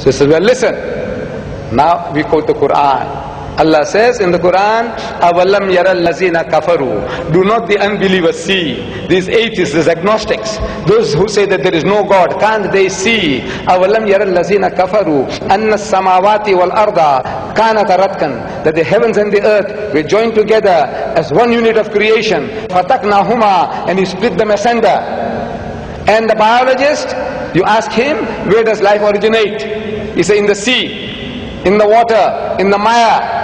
This is well, listen. Now we quote the Quran. Allah says in the Quran, أَوَلَمْ يَرَ الَّذِينَ كَفَرُوا. Do not the unbelievers see? These atheists, these agnostics, those who say that there is no God, can't they see? أَوَلَمْ يَرَ الَّذِينَ كَفَرُوا أَنَّ السَّمَاوَاتِ وَالْأَرْضَ كَانَتَ رَتْقًا. That the heavens and the earth were joined together as one unit of creation. فَتَقْنَاهُمَا. And he split them asunder. And the biologist, you ask him, where does life originate? He says in the sea, in the water, in the mire.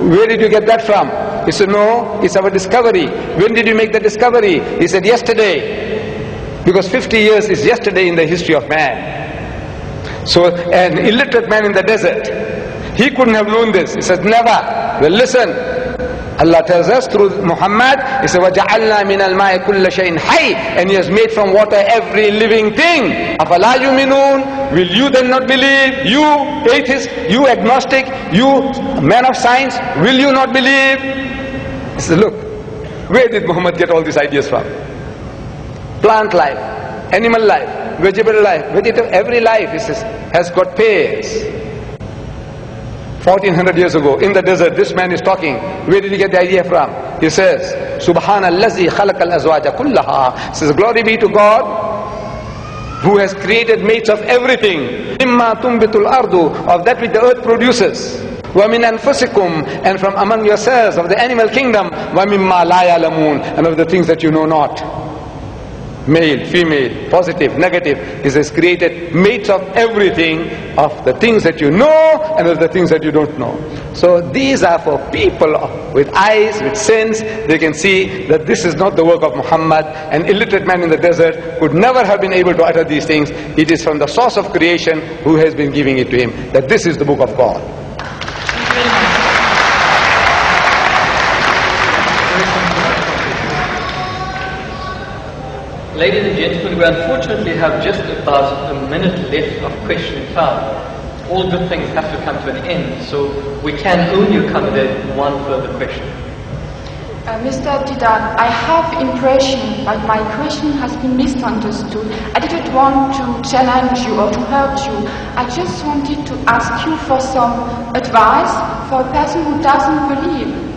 Where did you get that from? He said, no, it's our discovery. When did you make the discovery? He said, yesterday. Because 50 years is yesterday in the history of man. So an illiterate man in the desert, he couldn't have known this. He said, never. Well, listen. Allah tells us through Muhammad, He said, وَجَعَلْنَا مِنَ الْمَاءِ كُلَّ شَيْءٍ حَيٍّ. And He has made from water every living thing. أَفَلَا يُؤْمِنُونَ. Will you then not believe? You atheist, you agnostic, you man of science, will you not believe? He said, look, where did Muhammad get all these ideas from? Plant life, animal life, vegetable life, every life, he says, has got pairs. 1400 years ago, in the desert, this man is talking. Where did he get the idea from? He says, Subhanallazi khalaqal azwaja kullaha. Says, glory be to God, who has created mates of everything. Mimma tumbitul ardu, of that which the earth produces. Wa min anfusikum, and from among yourselves, of the animal kingdom. Wa mimma la ya'lamun, and of the things that you know not. Male, female, positive, negative. He has created mates of everything, of the things that you know and of the things that you don't know. So these are for people with eyes, with sense. They can see that this is not the work of Muhammad. An illiterate man in the desert could never have been able to utter these things. It is from the source of creation who has been giving it to him, that this is the book of God. Ladies and gentlemen, we unfortunately have just about a minute left of question time. All good things have to come to an end, so we can only accommodate one further question. Mr. Didan, I have impression that my question has been misunderstood. I didn't want to challenge you or to hurt you. I just wanted to ask you for some advice for a person who doesn't believe.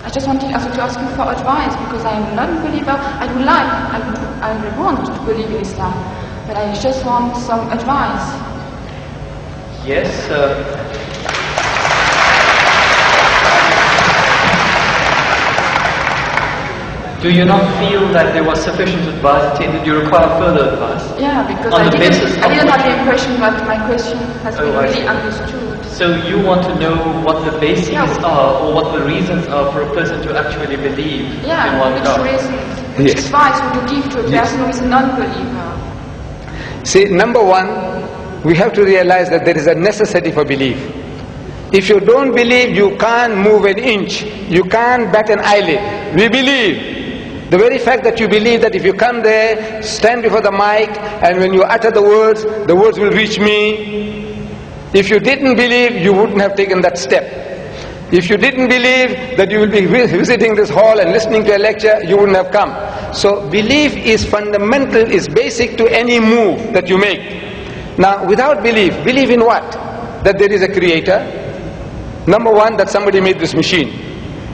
I just wanted also to ask you for advice, because I am not a believer. I would want to believe in Islam, but I just want some advice. Yes, do you not feel that there was sufficient advice? Did you require further advice? Yeah, because I didn't have the impression that my question has been really understood. So you want to know what the bases are, or what the reasons are for a person to actually believe in one God? Which advice would you give to a person who is a non-believer? See, number one, we have to realize that there is a necessity for belief. If you don't believe, you can't move an inch. You can't bat an eyelid. We believe. The very fact that you believe that if you come there, stand before the mic, and when you utter the words will reach me. If you didn't believe, you wouldn't have taken that step. If you didn't believe that you will be visiting this hall and listening to a lecture, you wouldn't have come. So belief is fundamental, is basic to any move that you make. Now, without belief in what? That there is a creator. Number one, that somebody made this machine.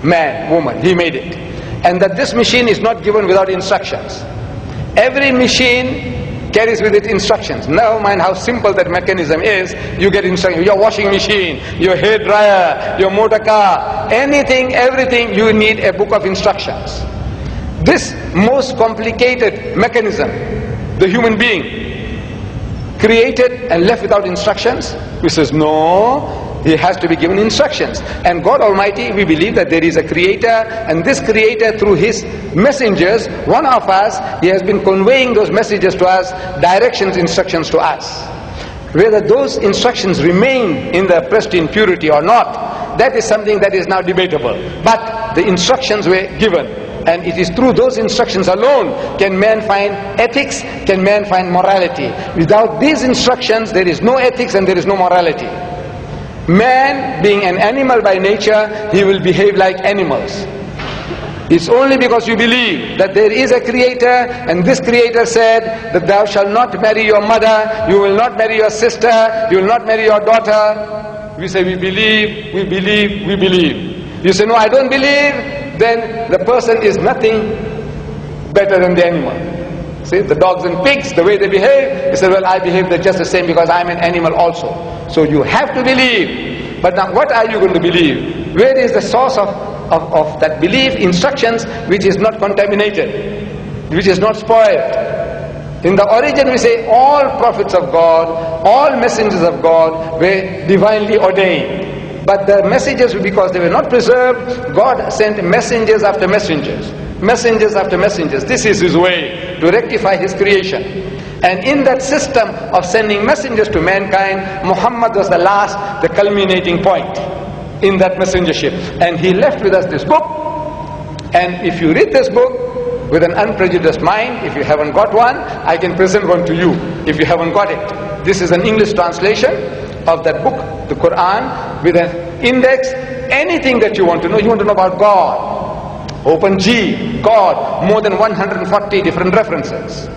Man, woman, he made it. And that this machine is not given without instructions. Every machine carries with it instructions. Never mind how simple that mechanism is, you get instructions. Your washing machine, your hair dryer, your motor car, anything, everything, you need a book of instructions. This most complicated mechanism, the human being, created and left without instructions? He says, no. He has to be given instructions. And God Almighty, we believe that there is a creator, and this creator, through his messengers, one of us, he has been conveying those messages to us, directions, instructions to us. Whether those instructions remain in their pristine purity or not, that is something that is now debatable. But the instructions were given, and it is through those instructions alone can man find ethics, can man find morality. Without these instructions, there is no ethics and there is no morality. Man, being an animal by nature, he will behave like animals. It's only because you believe that there is a creator, and this creator said that thou shalt not marry your mother, you will not marry your sister, you will not marry your daughter. We say we believe, we believe, we believe. You say no, I don't believe, then the person is nothing better than the animal. See, the dogs and pigs, the way they behave, you say, well, I behave just the same because I'm an animal also. So you have to believe. But now what are you going to believe? Where is the source of that belief? Instructions which is not contaminated, which is not spoiled. In the origin we say all prophets of God, all messengers of God were divinely ordained. But the messages, because they were not preserved, God sent messengers after messengers. Messengers after messengers. This is His way to rectify His creation. And in that system of sending messengers to mankind, Muhammad was the last, the culminating point in that messengership. And he left with us this book. And if you read this book with an unprejudiced mind, if you haven't got one, I can present one to you if you haven't got it. This is an English translation of that book, the Quran, with an index. Anything that you want to know about God. Open G, God, more than 140 different references.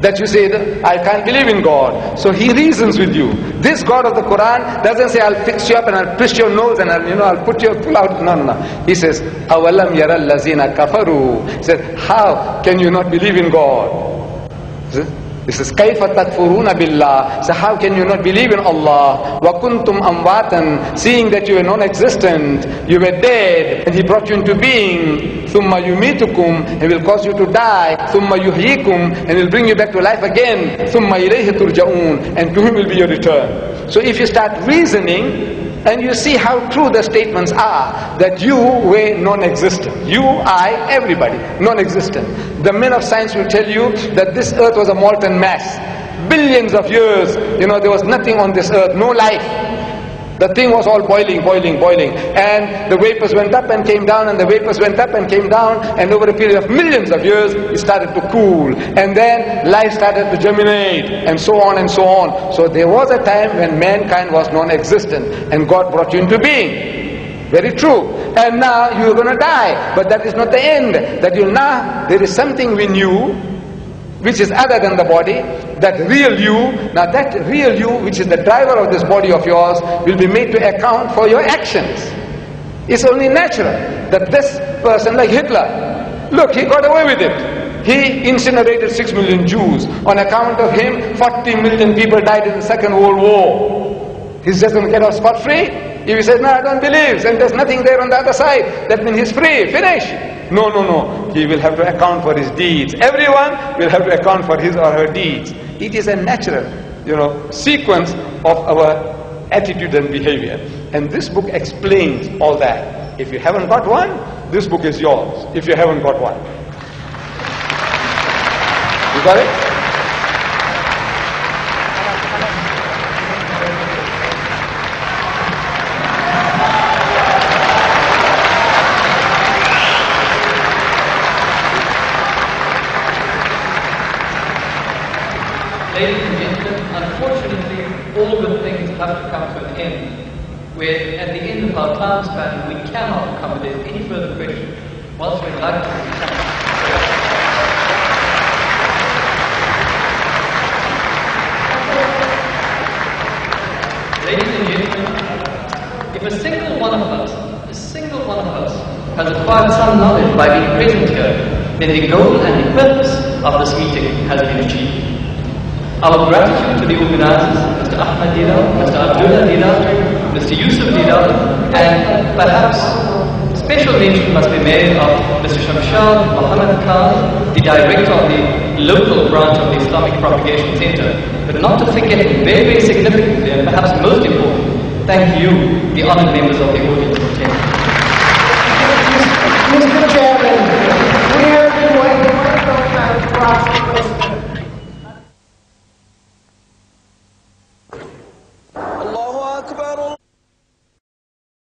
That you say, I can't believe in God. So He reasons with you. This God of the Quran doesn't say, I'll fix you up and I'll twist your nose and I'll pull out. No. He says, أَوَلَمْ يَرَى الَّذِينَ كَفَرُوا. He says, how can you not believe in God? He says, كَيْفَ تَكْفُرُونَ بِاللَّهِ. So how can you not believe in Allah? وَكُنْتُمْ أَمْوَاتًا. Seeing that you were non-existent, you were dead, and He brought you into being. ثُمَّ يُمِيتُكُمْ. He will cause you to die. ثُمَّ يُحْيِيكُمْ. And He will bring you back to life again. ثُمَّ إِلَيْهِ تُرْجَعُونَ. And to Him will be your return. So if you start reasoning, and you see how true the statements are, that you were non-existent. You, I, everybody, non-existent. The men of science will tell you that this earth was a molten mass. Billions of years, there was nothing on this earth, no life. The thing was all boiling. And the vapors went up and came down, and the vapors went up and came down, and over a period of millions of years, it started to cool. And then life started to germinate, and so on and so on. So there was a time when mankind was non-existent, and God brought you into being. Very true. And now you're going to die. But that is not the end. There is something we knew, which is other than the body, that real you. Now that real you, which is the driver of this body of yours, will be made to account for your actions. It's only natural that this person, like Hitler, look, he got away with it. He incinerated 6 million Jews. On account of him, 40 million people died in the Second World War. He's just going to get off scot-free? If he says, no, I don't believe, and there's nothing there on the other side, that means he's free, finish. No. He will have to account for his deeds. Everyone will have to account for his or her deeds. It is a natural, sequence of our attitude and behavior. And this book explains all that. If you haven't got one, this book is yours. If you haven't got one. You got it? Ladies and gentlemen, unfortunately, all good things have to come to an end, where at the end of our time span, we cannot accommodate any further questions. Whilst we'd like to Ladies and gentlemen, if a single one of us has acquired some knowledge by being present here, then the goal and the purpose of this meeting has been achieved. Our gratitude to the organizers, Mr. Ahmed Dida, Mr. Abdullah Dida, Mr. Yusuf Dida, and perhaps special mention must be made of Mr. Shamshad Muhammad Khan, the director of the local branch of the Islamic Propagation Center. But not to forget, very, very significantly and perhaps most important, thank you, the honored members of the audience.